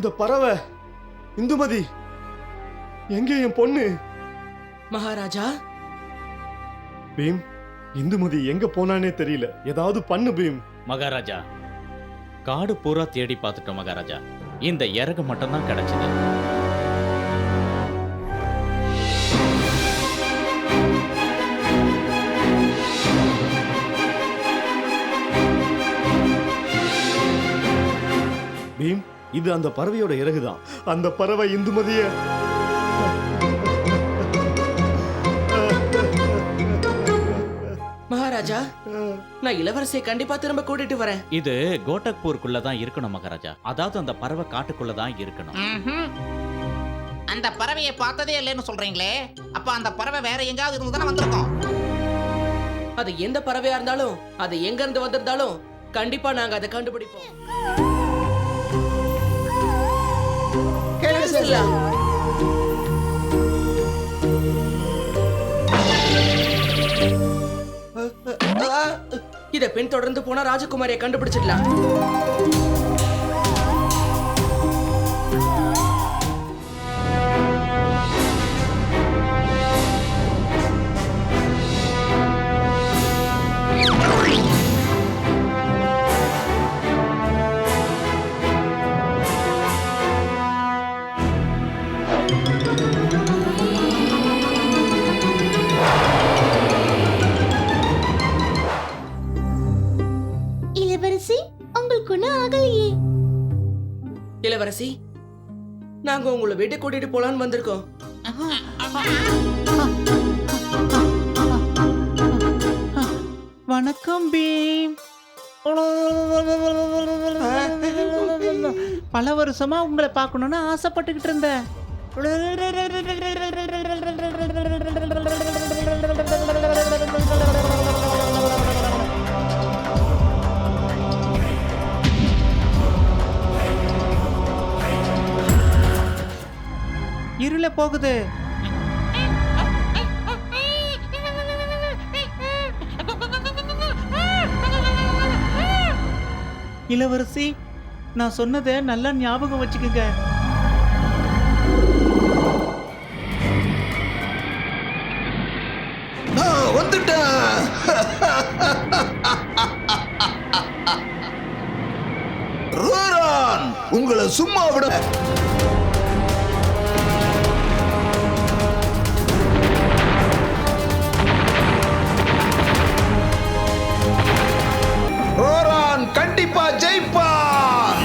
அந்த பறவை இந்துமதி எங்க என் பொண்ணு? மகாராஜா, பீம், இந்துமதி எங்க போனானே தெரியல. ஏதாவது பண்ணு பீம். மகாராஜா, காடு பூரா தேடி பார்த்துட்டோம் மகாராஜா. இந்த இறகு மட்டும்தான் கிடைச்சது. பீம், இது அந்த பறவையோட இறகுதான். அந்த பறவை இந்துமதிய மகாராஜா, நான் இளவரசியை கண்டிப்பா திரும்ப கூட்டிட்டு வரேன். இது கோட்டக்பூருக்குள்ளதான் இருக்கணும் மகாராஜா. அதாவது அந்த பறவை காட்டுக்குள்ளதான் இருக்கணும். அந்த பறவையை பார்த்ததே இல்லைன்னு சொல்றீங்களே, அப்ப அந்த பறவை வேற எங்காவது இருந்து தானே வந்திருக்கோம். அது எந்த பறவையா இருந்தாலும், அது எங்க இருந்து வந்திருந்தாலும் கண்டிப்பா நாங்க அதை கண்டுபிடிப்போம். இத பின் தொடர்ந்து போனா ராஜகுமாரியை கண்டுபிடிச்சிடலாம். இளவரசி, உங்களுக்கு ஒண்ணும் ஆகலையே? இளவரசி, நாங்க உங்களை வீட்டை கூட்டிட்டு போலான்னு வந்திருக்கோம். வணக்கம் பீம். பல வருஷமா உங்களை பார்க்கணும்னு ஆசைப்பட்டுக்கிட்டு இருந்தேன். இருள போகுது. இளவரசி, நான் சொன்னதை நல்லா ஞாபகம் வச்சுக்கோங்க. வந்துட்டேன். ரோரான், உங்களை சும்மா விட. ரோரான் கண்டிப்பா ஜெயிப்பான்.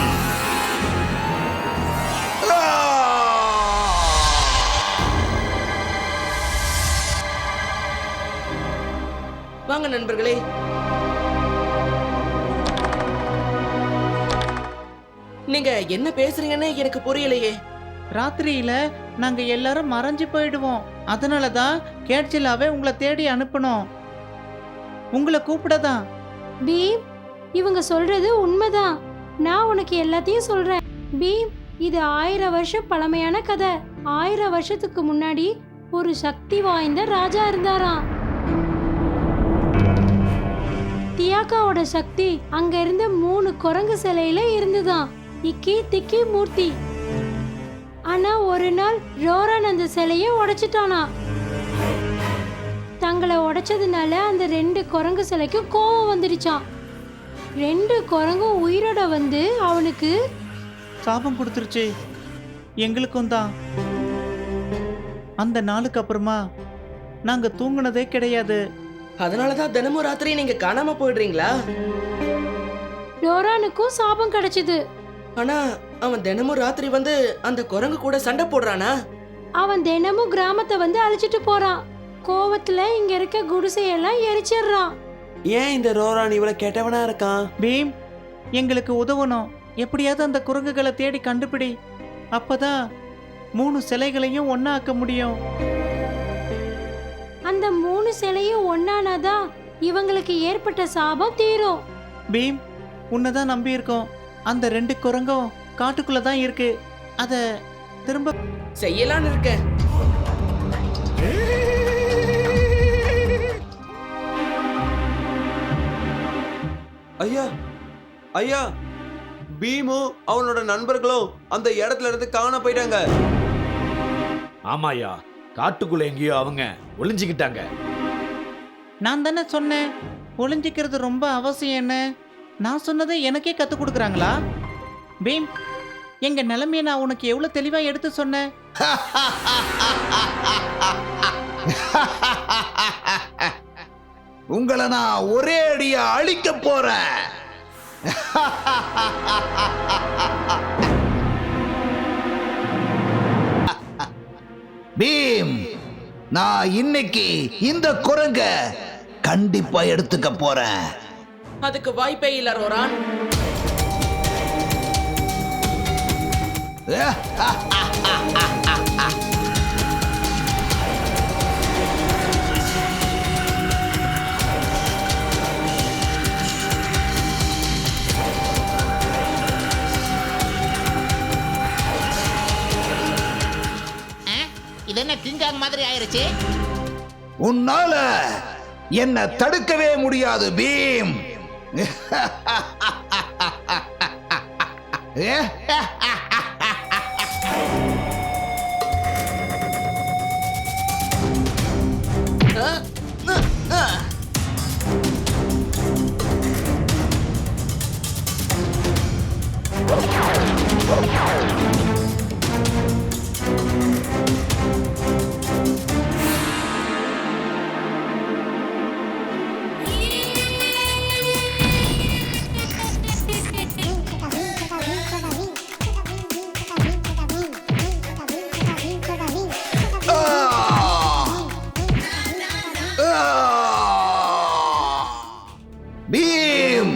வாங்க நண்பர்களே, நீங்க என்ன பேசுறீங்கன்னு எனக்கு புரியலையே. ராத்திரியில நாங்க எல்லாரும் மறைஞ்சு போயிடுவோம். அதனாலதான் கேட்சிலாவே உங்களை தேடி அனுப்பணும். உங்களை கூப்பிடதான். பீம், இவங்க சொல்றது உண்மைதான். நான் உனக்கு எல்லாத்தையும் சொல்றேன். பீம், இது 1000 வருஷம் பழமையான கதை. 1000 வருஷத்துக்கு முன்னாடி ஒரு சக்தி வாய்ந்த ராஜா இருந்தாராம். தியாக்காவோட சக்தி அங்க இருந்த 3 குரங்கு சிலையில இருந்துதான். இக்கி திக்கி மூர்த்தி. ஆனா ஒரு நாள் ரோரான் அந்த சிலையை உடைச்சிட்டானா. தங்களை உடைச்சதுனால அந்த 2 குரங்கு சிலைக்கும் கோபம் வந்துடுச்சான். 2 குரங்கும் உயிரோட வந்து அவனுக்கு சாபம் கொடுத்துருச்சு. எங்களுக்கும் தான். அந்த நாளுக்கு அப்புறமா நாங்க தூங்குனதே கிடையாது. அதனாலதான் தினமும் ராத்திரி நீங்க காணாம போயிடுறீங்களா? ரோரானுக்கும் சாபம் கிடைச்சது. ஆனா அவன் தினமும் ராத்திரி வந்து அந்த குரங்கு கூட சண்டை போடுறானா? அவன் தினமும் கிராமத்தை வந்து அழிச்சிட்டு போறான். கோவத்துல இங்க இருக்க குடிசையெல்லாம் எரிச்சிடுறான். ஏன் இந்த ரோரான் இவ்வளவு கெட்டவனா இருக்கான்? பீம், எங்களுக்கு உதவணும். எப்படியாவது அந்த குரங்குகளை தேடி கண்டுபிடி. அப்பதான் 3 சிலைகளையும் ஒண்ணா ஆக்க முடியும். அந்த 3 சிலையும் ஒன்னானாதான் இவங்களுக்கு ஏற்பட்ட சாபம் தீரும். பீம், உன்னதான் நம்பி இருக்கோம். அந்த 2 குரங்கும் காட்டுக்குள்ளதான் இருக்கு. அத திரும்ப செய்யலான்னு இருக்கேன். ஐயா, ஐயா, பீமும் அவனோட நண்பர்களும் அந்த இடத்துல இருந்து காண போயிட்டாங்க. ஆமாயா, காட்டுக்குள்ள எங்கேயோ அவங்க ஒளிஞ்சுக்கிட்டாங்க. நான் தானே சொன்னேன் ஒளிஞ்சிக்கிறது ரொம்ப அவசியம்னு. நான் சொன்னதை எனக்கே கற்றுக் கொடுக்குறாங்களா? பீம், எங்க நிலைமையை நான் உனக்கு எவ்வளவு தெளிவா எடுத்து சொன்னேன். உங்களை நான் ஒரே அடியா அழிக்க போறேன். பீம், நான் இன்னைக்கு இந்த குரங்க கண்டிப்பா எடுத்துக்க போறேன். அதுக்கு வாய்ப்பே இல்ல ரோரான். இது என்ன கிங்காங் மாதிரி ஆயிருச்சு? உன்னால என்ன தடுக்கவே முடியாது பீம். பீம்,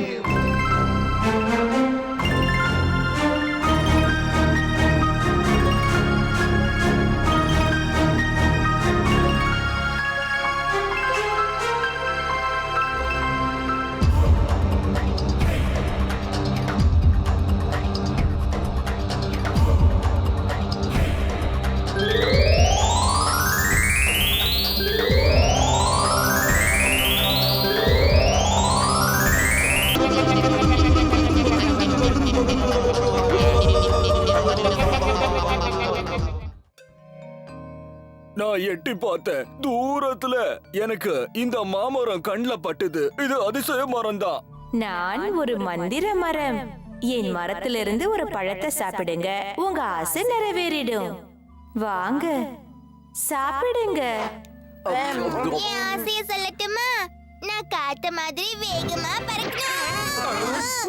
நான் எட்டி பார்த்தேன். தூரத்துல எனக்கு இந்த மாமரம் கண்ணுல பட்டுது. இது அதிசய மரம் தான். நான் ஒரு மந்திர மரம். என் மரத்திலிருந்து ஒரு பழத்தை சாப்பிடுங்க, உங்க ஆசை நிறைவேறிடும். வாங்க சாப்பிடுங்க. என் ஆசைய சொல்லட்டுமா? நான் காத்த மாதிரி வேகமா பறக்கணும்.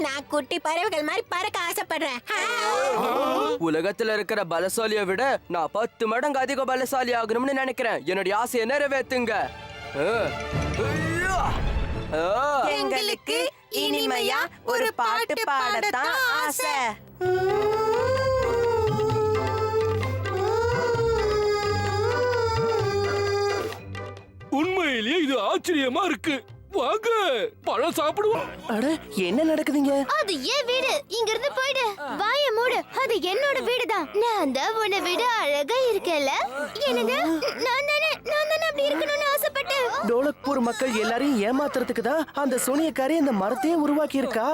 நான் குட்டி பறவைகள் மாதிரி பறக்க ஆசைப்படுறேன். உலகத்துல இருக்கிற பலசாலியை விட நான் 10 மடங்கு அதிக பலசாலி ஆகணும்னு நினைக்கிறேன். என்னுடைய ஆசையை நிறைவேத்துங்க. எங்களுக்கு இனிமையா ஒரு பாட்டு பாடத்தான் ஆசை. உண்மையிலேயே இது ஆச்சரியமா இருக்கு. வாங்க பழம் சாப்பிடுவோம். அட, என்ன நடக்குதுங்க? அது ஏன் வீடு. இங்க இருந்து போயிடு. வாய மூடு. அது என்னோட வீடு தான். நான் தான் உன்னை விட அழகா இருக்கல. என்னது? நான் தானே அப்படி இருக்கணும்னு ஆசைப்பட்டேன். டோலக்பூர் மக்கள் எல்லாரையும் ஏமாத்துறதுக்கு தான் அந்த சோனியக்காரி இந்த மரத்தையே உருவாக்கி இருக்கா.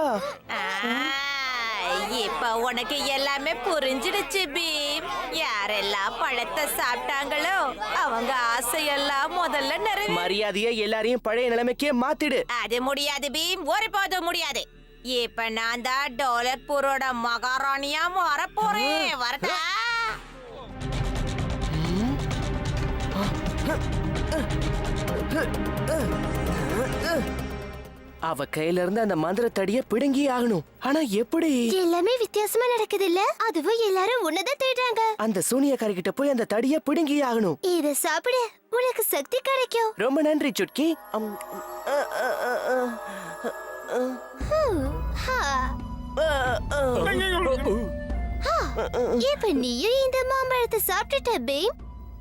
இப்ப உனக்கு எல்லாமே புரிஞ்சிடுச்சு பீம். யாரெல்லாம் பழத்தை சாப்பிட்டாங்களோ அவங்க ஆசையெல்லாம் முதல்ல நிறைவே. மரியாதையா எல்லாரையும் பழைய நிலைமைக்கே மாத்திடு. அது முடியாது பீம், ஒருபோதும் முடியாது. இப்ப நான் தான் டோலக்பூரோட மகாராணியா மாற போறேன். வரட்டா? அவ கையில இருந்து அந்த மந்திர தடிய பிடுங்கி ஆகணும். ஆனா எப்படி? எல்லாமே வித்தியாசமா நடக்குது இல்ல? அதுவும் எல்லாரும் உன்னதான் தேடுறாங்க. அந்த சூனியக்காரி கிட்ட போய் அந்த தடிய பிடுங்கி ஆகணும். இத சாப்பிடு, உனக்கு சக்தி கிடைக்கும். ரொம்ப நன்றி சுட்கி. இப்ப நீயும் இந்த மாம்பழத்தை சாப்பிட்டுட்ட பீம்.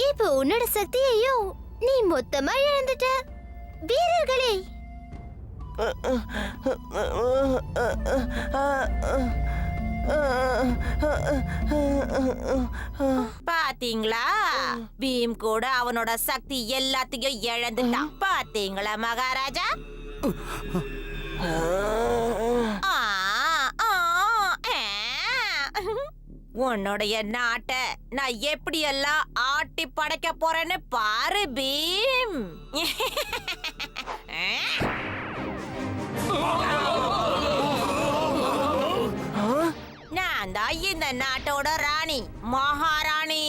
இப்ப உன்னோட சக்தியையும் நீ மொத்தமா இழந்துட்ட. வீரர்களே, பாத்தீங்களா? பீம் கூட அவனோட சக்தி எல்லாத்தையும் இழந்துட்டான். பாத்தீங்களா மகாராஜா? ஆ, ஆ, ஆ. உன்னுடைய நாட்டை நான் எப்படி எல்லாம் ஆட்டி படைக்க போறேன்னு பாரு பீம். நான் தான் இந்த நாட்டோட ராணி, மகாராணி.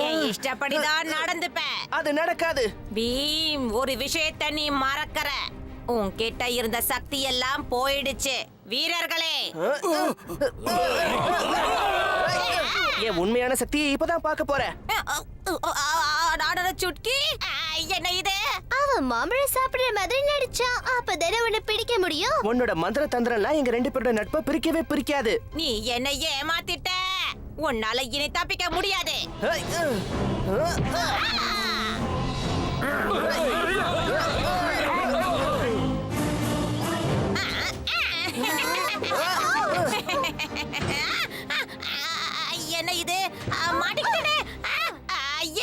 என் இஷ்டப்படிதான் நடந்துப்பேன். அது நடக்காது. பீம், ஒரு விஷயத்தை நீ மறக்கற. உன்கிட்ட இருந்த சக்தி எல்லாம் போயிடுச்சு. வீரர்களே, என் உண்மையான சக்தியை இப்பதான் பார்க்க போறேன். சுட்கி, என்ன இது? அவன் மாம்பழம் சாப்பிடுற மாதிரி நடிச்சான். அப்பதானே உன்னை பிடிக்க முடியும். உன்னோட மந்திர தந்திரம்லாம் எங்க 2 பேரோட நட்பை பிரிக்கவே பிரிக்காது. நீ என்ன ஏமாத்திட்ட. உன்னால இனி தப்பிக்க முடியாது. என்ன இது? மாட்டிக்கிட்டே.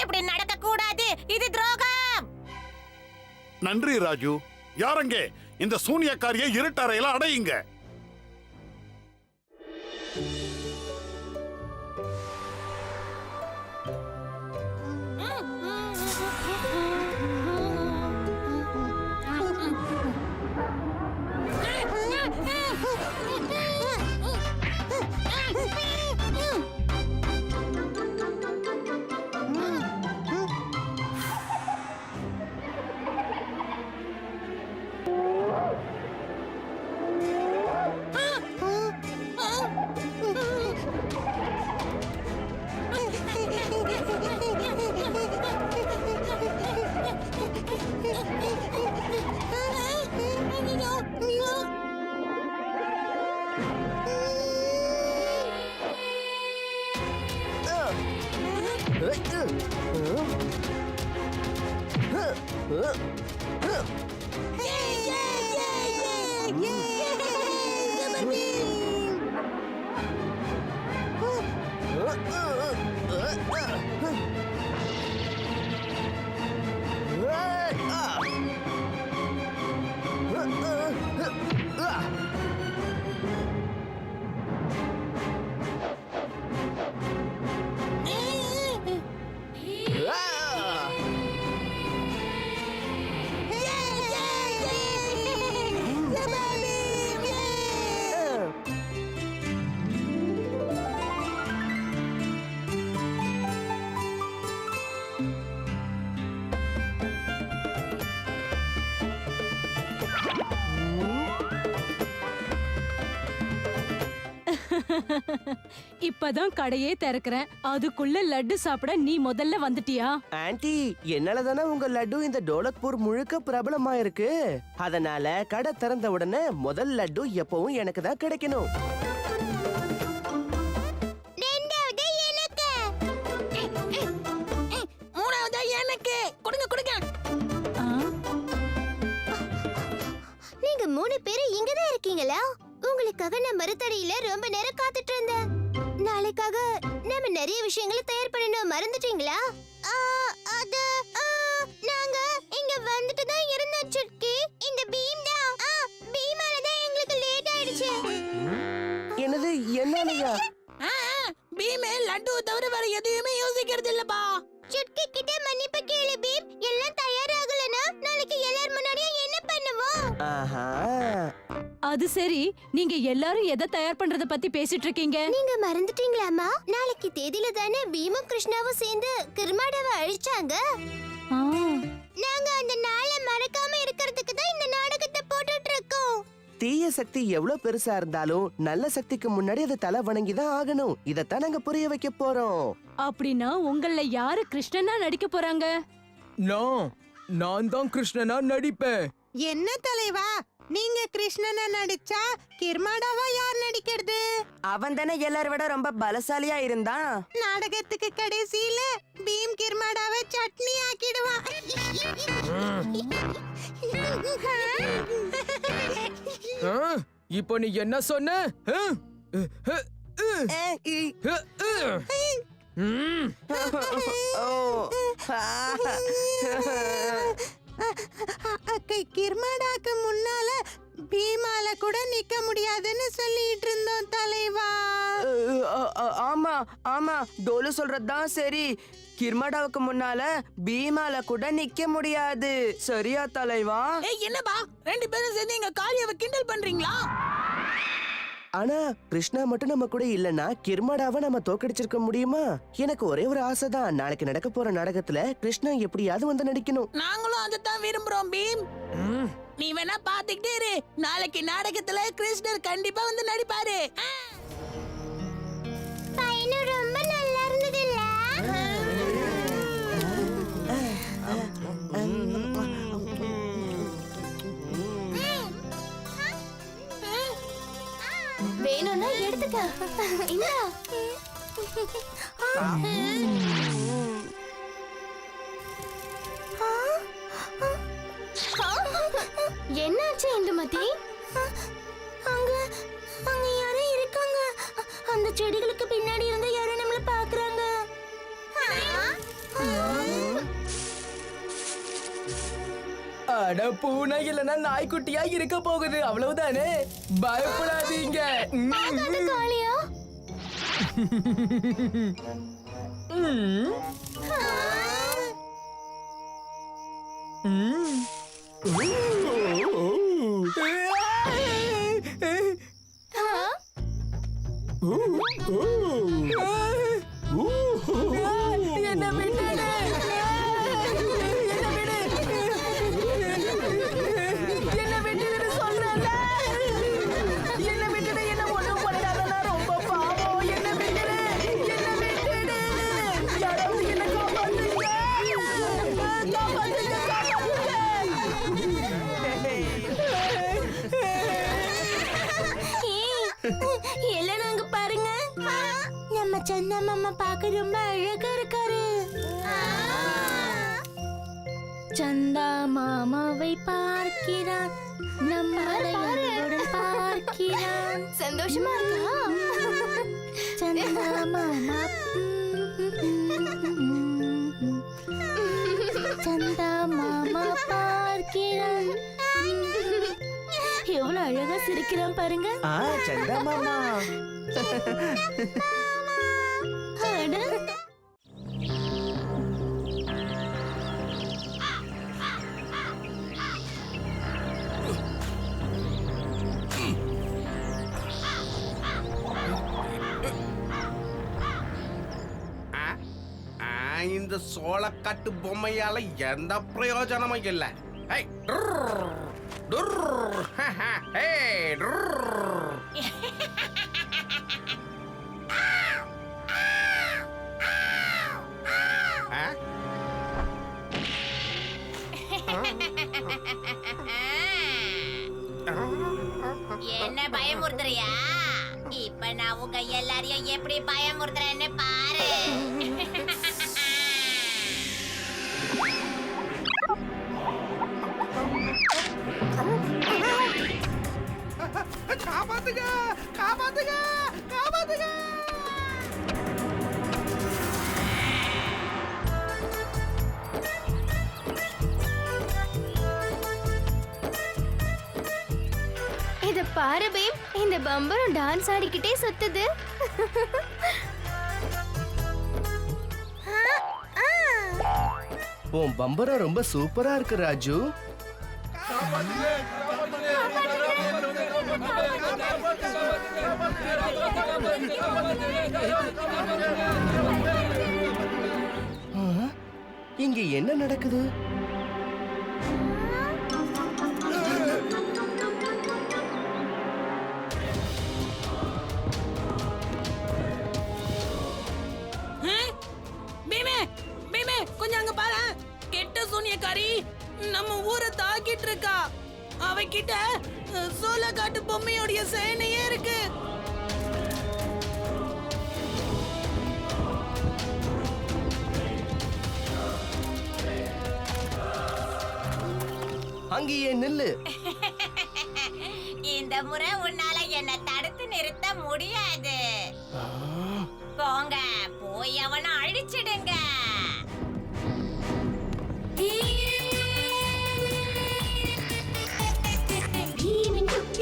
இப்படி நடக்க கூடாது. இது துரோகம். நன்றி ராஜு. யாரங்க இந்த சூனியக்காரியை இருட்டறையில அடையுங்க. இப்பதான் கடையே திறக்கிறேன், அதுக்குள்ள லட்டு சாப்பிட நீ முதல்ல வந்துட்டியா? ஆன்ட்டி, என்னால தானே உங்க லட்டு இந்த டோலக்பூர் முழுக்க பிரபலமா இருக்கு. அதனால கடை திறந்த உடனே முதல் லட்டு எப்பவும் எனக்கு தான் கிடைக்கணும். மூணாவது எனக்கு. கொடுங்க கொடுங்க. நீங்க 3 பேரும் இங்கதான் இருக்கீங்களா? உங்களுக்காக நான் மறுத்தடியில ரொம்ப நேரம் காத்துட்டு இருந்தேன். நாளைக்காக நாம நிறைய விஷயங்களை தயார் பண்ணணும். மறந்துட்டீங்களா? அது நாங்க இங்க வந்துட்டு தான் இருந்தோம் சுட்கி. இந்த பீம் தான். பீமால தான் எங்களுக்கு லேட் ஆயிடுச்சு. என்னது? என்னலையா? பீமே லட்டு தவிர வேற எதையுமே யோசிக்கிறது இல்லப்பா. சுட்கி கிட்ட மன்னிப்பு கேளு பீம். எல்லாம் தயாராகலனா நாளைக்கு எல்லார் முன்னாடியும் என்ன பண்ணுவோம்? ஆஹா. அது சரி, நீங்க எல்லாரும் எதை தயார் பண்றத பத்தி பேசிட்டு இருக்கீங்க? நீங்க மறந்துட்டீங்களாமா? நாளைக்கு தேதியில தானே பீமும் கிருஷ்ணாவும் சேர்ந்து கிருமாடாவை அழிச்சாங்க. நாங்க அந்த நாளை மறக்காம இருக்கிறதுக்கு தான் இந்த நாடகத்தை போட்டுட்டு இருக்கோம். தீய சக்தி எவ்வளவு பெருசா இருந்தாலும் நல்ல சக்திக்கு முன்னாடி அதை தலை வணங்கி தான் ஆகணும். இதத்தான் நாங்க புரிய வைக்க போறோம். அப்படின்னா உங்கள யாரு கிருஷ்ணனா நடிக்க போறாங்க? நான் தான் கிருஷ்ணனா நடிப்பேன். என்ன தலைவா, நீங்க கிருஷ்ணனா நடிச்சா கிர்மாடாவா யார் நடிக்கிறது? அவன் தானே எல்லாரை விட ரொம்ப பலசாலியா இருந்தான். நாடகத்துக்கு கடைசியில பீம் கிர்மாடாவை சட்னி ஆக்கிடுவான். இப்போ நீ என்ன சொன்ன? கிர்மாடாக்கு முன்னால பீமால கூட நிக்க முடியாதுன்னு சொல்லிட்டு இருந்தோம் தலைவா. ஆமா ஆமா, டோலு சொல்றதுதான் சரி. கிர்மடாவுக்கு முன்னால பீமால கூட நிக்க முடியாது. சரியா தலைவா? என்னப்பா 2 பேரும் சேர்ந்து எங்க காளியாவை கிண்டல் பண்றீங்களா? ஆனா கிருஷ்ணா மட்டும் நம்ம கூட இல்லனா கிர்மடாவை நம்ம தோக்கடிச்சிருக்க முடியுமா? எனக்கு ஒரே ஒரு ஆசை தான், நாளைக்கு நடக்க போற நாடகத்துல கிருஷ்ணா எப்படியாவது வந்து நடிக்கணும். நாங்களும் அதைத்தான் விரும்புறோம் பீம். நீ வேணா பாத்துக்கிட்டே இரு, நாளைக்கு நாடகத்துல கிருஷ்ணர் கண்டிப்பா வந்து நடிப்பாரு. பையனும் ரொம்ப நல்லா இருந்தது இல்ல? வேணும்னா எடுத்துக்க. இந்தா. என்னாச்சு இந்துமதி? அங்க அங்க யாரோ இருக்காங்க. அந்த செடிகளுக்கு பின்னாடி இருந்து யாரோ நம்மள பாக்குறாங்க. அட பூனை இல்லனா நாய்க்குட்டியா இருக்க போகுது, அவ்வளவுதானே. பயப்படாதீங்க. காளியா? என்ன விட்டுடு. எல்லாம் நாங்க பாருங்க, நம்ம சந்தா மாமா பார்க்க ரொம்ப அழகா இருக்காரு. சந்தா மாமாவை பார்க்கிறான், நம்மளை அன்புடன் பார்க்கிறான். சந்தோஷமா இருக்கா? சந்தா மாமா சந்தா மாமா பார்க்கிறான். எவ்வளவு அழகா சிரிக்கிறான் பாருங்க. சந்தா மாமா. இந்த சோளக்காட்டு பொம்மையால எந்த பிரயோஜனமும் இல்ல. என்ன பயமுறுத்துறியா? இப்ப நான் உங்க எல்லாரையும் எப்படி பயமுறுத்துறேன்னு பாரு. காப்பாத்துங்க காப்பாத்துங்க காப்பாத்துங்க. இத பாரு பீம், இந்த பம்பரம் டான்ஸ் ஆடிக்கிட்டே சுத்துது. உன் பம்பரம் ரொம்ப சூப்பரா இருக்கு ராஜு. இங்க என்ன நடக்குது? கொஞ்சம் அங்க பாரு. கெட்ட சூனியக்காரி நம்ம ஊரை தாக்கிட்டு இருக்கா. அவகிட்ட சோளக்காட்டு பொம்மையோடைய சேனையே இருக்கு. அங்கேயே நில்லு. இந்த முறை உன்னால என்ன தடுத்து நிறுத்த முடியாது. போங்க, போய் அவனை அழிச்சிடுங்க. பீமின் குட்டி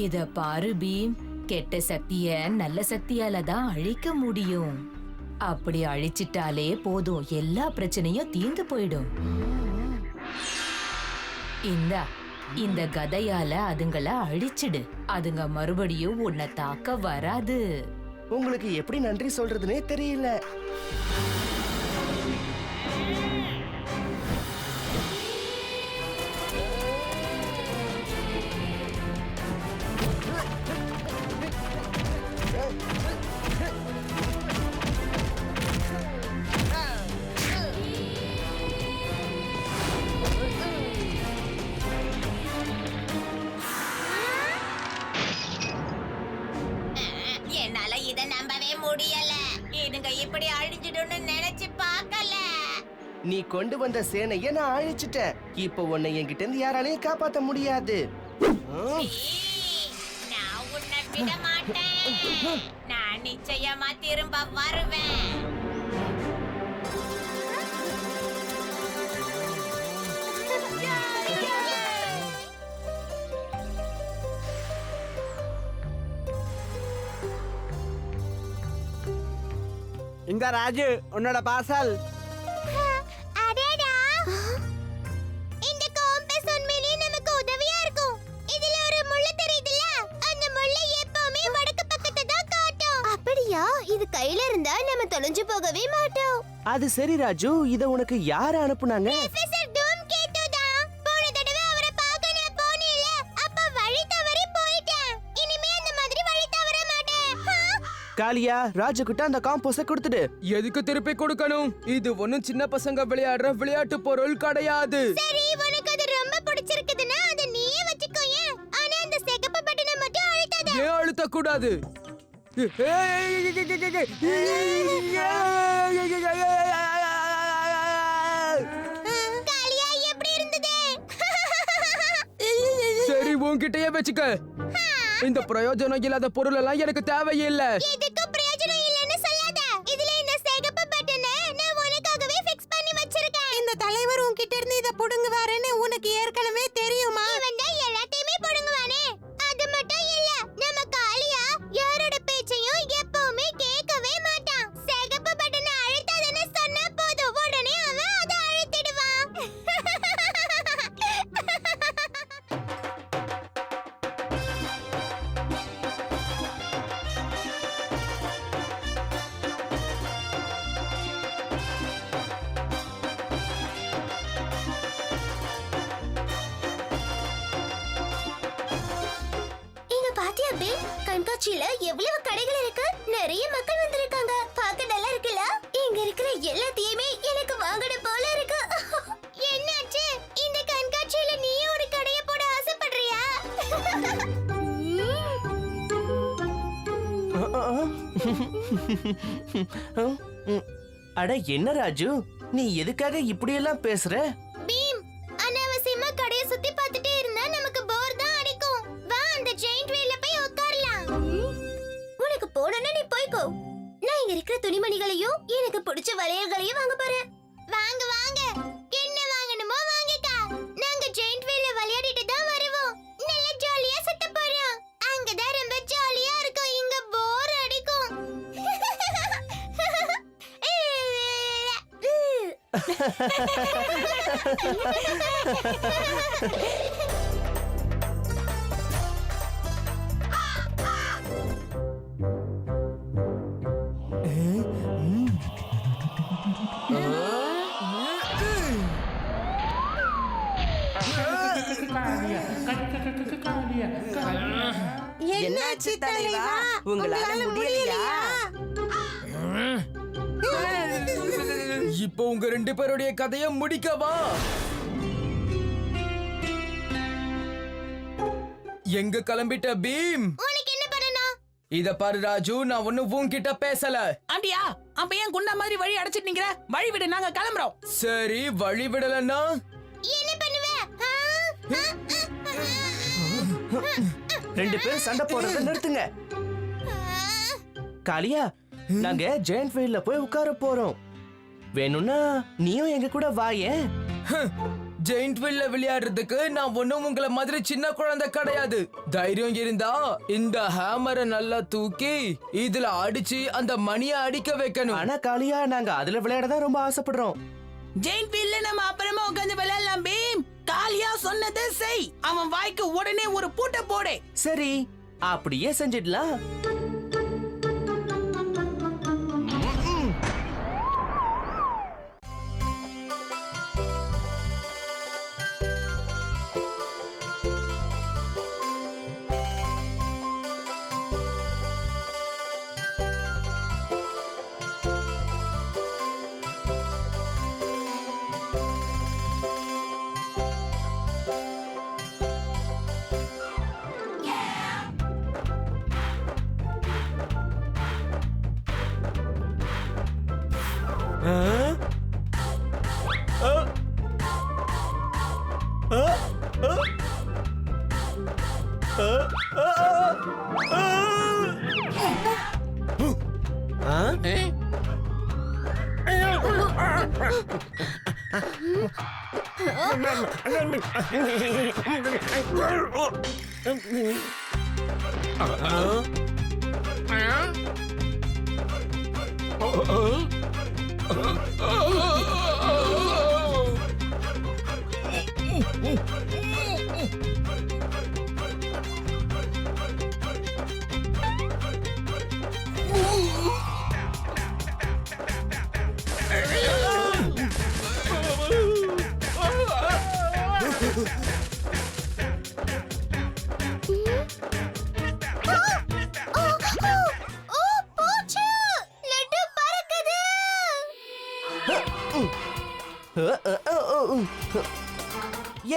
இத பாரு பீம், கெட்ட சக்திய நல்ல சக்தியால தான் அழிக்க முடியும். அப்படி அழிச்சிட்டாலே போதும், எல்லா பிரச்சனையும் தீர்ந்து போயிடும். இந்த கதையால அதுங்கள அழிச்சிடு. அதுங்க மறுபடியும் உன்னை தாக்க வராது. உங்களுக்கு எப்படி நன்றி சொல்றதுனே தெரியல. என்னால இத நம்பவே முடியல. இதுங்க இப்படி அழிஞ்சிடும்னு நினைச்சு பார்க்கல. நீ கொண்டு வந்த சேனைய நான் அழிச்சிட்டேன். இப்போ உன்னை என்கிட்ட இருந்து யாராலையும் காப்பாத்த முடியாது. நான் உன்னை விட மாட்டேன். நான் நிச்சயமா திரும்ப வருவேன். இங்க ராஜு, உன்னோட பார்சல். அடடா, இந்த காம்பஸ் உண்மையிலேயே நமக்கு உதவியா இருக்கும். இதுல ஒரு முள்ளு தெரியுதுல, அந்த முள்ளு எப்பவுமே வடக்கு பக்கத்தை தான் காட்டும். அப்படியா? இது கையில இருந்தா நம்ம தொலைஞ்சு போகவே மாட்டோம். அது சரி ராஜு, இத உனக்கு யார் அனுப்புனாங்க? ப்ரொஃபசர் டூம் கேட்டு தான். போன தடவை அவரை பார்க்க நான் போனேல, அப்ப வழி தவறி போயிட்டேன். இனிமே அந்த மாதிரி வழி தவற மாட்டேன். காளியா, ராஜு கிட்ட அந்த காம்போஸ கொடுத்துடு. எதுக்கு திருப்பி கொடுக்கணும்? இது ஒண்ணும் சின்ன பசங்க விளையாடுற விளையாட்டு பொருள் கிடையாது. சரி, உனக்கு அது ரொம்ப பிடிச்சிருக்குதுன்னா அதை நீயே வச்சுக்கோயே. ஆனா அந்த சிகப்பு பட்டனை மட்டும் அழுத்தாத. ஏன் அழுத்த கூடாது? காளியா, எப்படி இருந்தது? சரி, உன்கிட்டயே வச்சுக்க. இந்த பிரயோஜனம் இல்லாத பொருள் எல்லாம் எனக்கு தேவையில்லை. எதுக்கு பிரயோஜனம் இல்லைன்னு சொல்லாத. இதுல இந்த சிகப்பு பட்டனை நான் உனக்காகவே ஃபிக்ஸ் பண்ணி வச்சிருக்கேன். இந்த தலைவர் உன்கிட்ட இருந்து இத புடுங்குவாருன்னு உனக்கு ஏற்கனவே தெரியுமா? இவன் தான் எல்லாத்தையுமே புடுங்குவானே. அது மட்டும் இல்ல, நம்ம காளியா யாரோட பேச்சையும் எப்பவுமே கேட்கவே மாட்டான். சிகப்பு பட்டனை அழுத்தாதன்னு சொன்னா போதும், உடனே அவன் அதை அழுத்திடுவான். இங்க பாத்தியா பே, கண்காட்சியில எவ்வளவு கடைகள் இருக்கு. நிறைய மக்கள் வந்திருக்காங்க. பார்க்க நல்லா இருக்குல்ல? இங்க இருக்கிற எல்லாத்தையுமே எனக்கு வாங்கணும் போல இருக்கு. என்னாச்சு? இந்த கண்காட்சியில நீயும் ஒரு கடைய போட ஆசைப்படுறியா? அட என்ன ராஜு, நீ எதுக்காக இப்படி எல்லாம் பேசுற? பீம், அனாவசியமா கடைய சுத்தி பார்த்துட்டே இருந்தா நமக்கு போர் தான் அடிக்கும். வா, அந்த ஜெயிண்ட் வீல்ல போய் உட்காரலாம். உனக்கு போடணும்னா நீ போய்க்கோ. நான் இங்க இருக்கிற துணிமணிகளையும் எனக்கு பிடிச்ச வளையல்களையும் வாங்க போறேன். வாங்க வாங்க, என்ன வாங்கணுமோ வாங்கிக்கா. நாங்க ஜெயிண்ட் வீல்ல விளையாடிட்டு தான் வருவோம். நல்ல ஜாலியா சுத்த போறோம். அங்கதான் ரொம்ப ஜாலியா இருக்கும். இங்க போர் அடிக்கும். என்னாச்சு தலைவா? உங்களால முடியலையா? இப்போ உங்க ரெண்டு பேருடைய கதையை முடிக்கவா? எங்க கிளம்பிட்ட பீம்? உனக்கு என்ன பண்ணணும்? இத பாரு ராஜு, நான் ஒண்ணு உன்கிட்ட பேசல. அப்படியா? அப்ப ஏன் குண்டா மாதிரி வழி அடைச்சிட்டு நிக்கிற? வழி விடு, நாங்க கிளம்புறோம். சரி, வழி விடலன்னா என்ன பண்ணுவ? ரெண்டு பேரும் சண்டை போடுறத நிறுத்துங்க. காளியா, நாங்க ஜெயண்ட் வீல்ல போய் உட்கார போறோம். வேணும்னா நீயும் எங்க கூட வாயே. ஜெயிண்ட் வீல்ல விளையாடுறதுக்கு நான் ஒண்ணும் உங்களை மாதிரி சின்ன குழந்தை கிடையாது. தைரியம் இருந்தா இந்த ஹேமரை நல்லா தூக்கி இதுல அடிச்சு அந்த மணியை அடிக்க வைக்கணும். ஆனா காளியா, நாங்க அதுல விளையாட தான் ரொம்ப ஆசைப்படுறோம். ஜெயிண்ட் வீல்ல நம்ம அப்புறமா உட்கார்ந்து விளையாடலாம் பீம். காளியா சொன்னதை செய். அவன் வாய்க்கு உடனே ஒரு பூட்டை போடு. சரி, அப்படியே செஞ்சிடலாம்.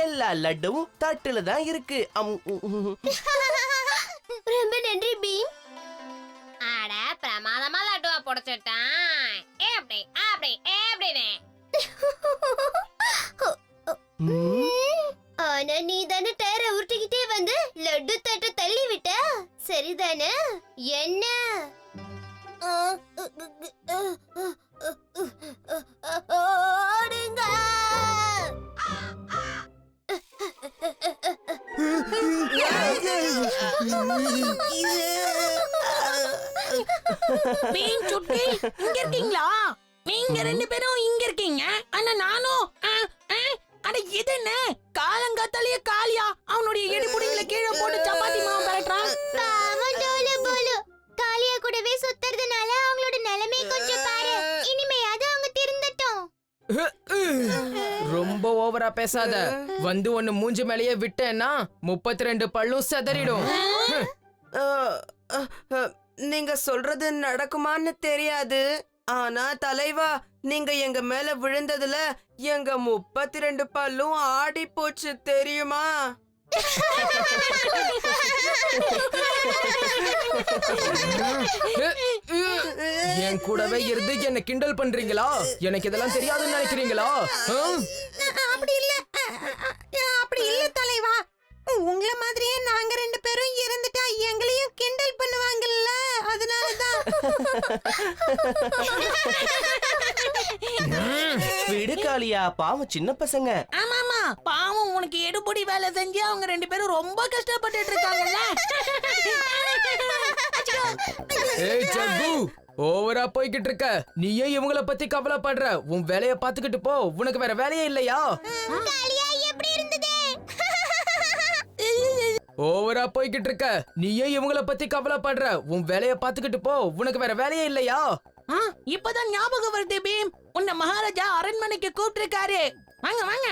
எல்லா லட்டும் தட்டுல தான் இருக்கு. ரொம்ப நன்றி பீம். அட பிரமாதமா லட்டுவா புடிச்சிட்டான். எப்படி அப்படி எப்படினே. ஆனா நீ தானே டயரை உருட்டிக்கிட்டே வந்து லட்டு தட்டை தள்ளி விட்ட, சரிதானே? என்ன ஓடுங்க. பீம் சுட்டி, இங்க இருக்கீங்களா? நீங்க ரெண்டு பேரும் இங்க இருக்கீங்க, ஆனா நானும் அட இது என்ன காலங்காத்தாலேயே காளியா அவனுடைய இடுப்புடிங்களை கீழே போட்டு சப்பாத்தி மாவு பரட்டுறான். பாவம் டோலு போலு. காளியா கூடவே சுத்துறதுனால அவங்களோட நிலைமை கொஞ்சம் பாரு. இனிமையாவது அவங்க திருந்தட்டும். ரொம்ப ஓவரா பேசாத. வந்து ஒண்ணு மூஞ்சி மேலேயே விட்டேன்னா 32 பல்லும் செதறிடும். நீங்க சொல்றது நடக்குமான்னு தெரியாது. ஆனா தலைவா, நீங்க எங்க மேல விழுந்ததுல எங்க 32 பல்லும் ஆடி போச்சு தெரியுமா? என் கூடவே இருந்து என்ன கிண்டல் பண்றீங்களா? எனக்கு இதெல்லாம் தெரியாதுன்னு நினைக்கிறீங்களா? அப்படி இல்ல, அப்படி இல்ல தலைவா. உங்கள மாதிரியே நாங்க ரெண்டு பேரும் இறந்துட்டா எங்களையும் கிண்டல் பண்ணுவாங்கல்ல, அதனாலதான். விடு காளியா, பாவம் சின்ன பசங்க. ஆமாமா, பாவம் உனக்கு எடுபடி வேலை செஞ்சு அவங்க ரெண்டு பேரும் ரொம்ப கஷ்டப்பட்டுட்டு இருக்காங்கல்ல. ஏய் ஜக்கு, ஓவரா போய்கிட்டு இருக்க. நீயே இவங்கள பத்தி கவலைப்படுற. உன் வேலைய பாத்துக்கிட்டு போ. உனக்கு வேற வேலையே இல்லையா? எப்படி இருந்தது? ஓவரா போய்கிட்டு இருக்க. நீயே இவங்கள பத்தி கவலைப்படுற. உன் வேலைய பாத்துக்கிட்டு போ. உனக்கு வேற வேலையே இல்லையா? இப்பதான் ஞாபகம் வருது பீம். உன்னை மகாராஜா அரண்மனைக்கு கூப்பிட்டு இருக்காரு. வாங்க வாங்க.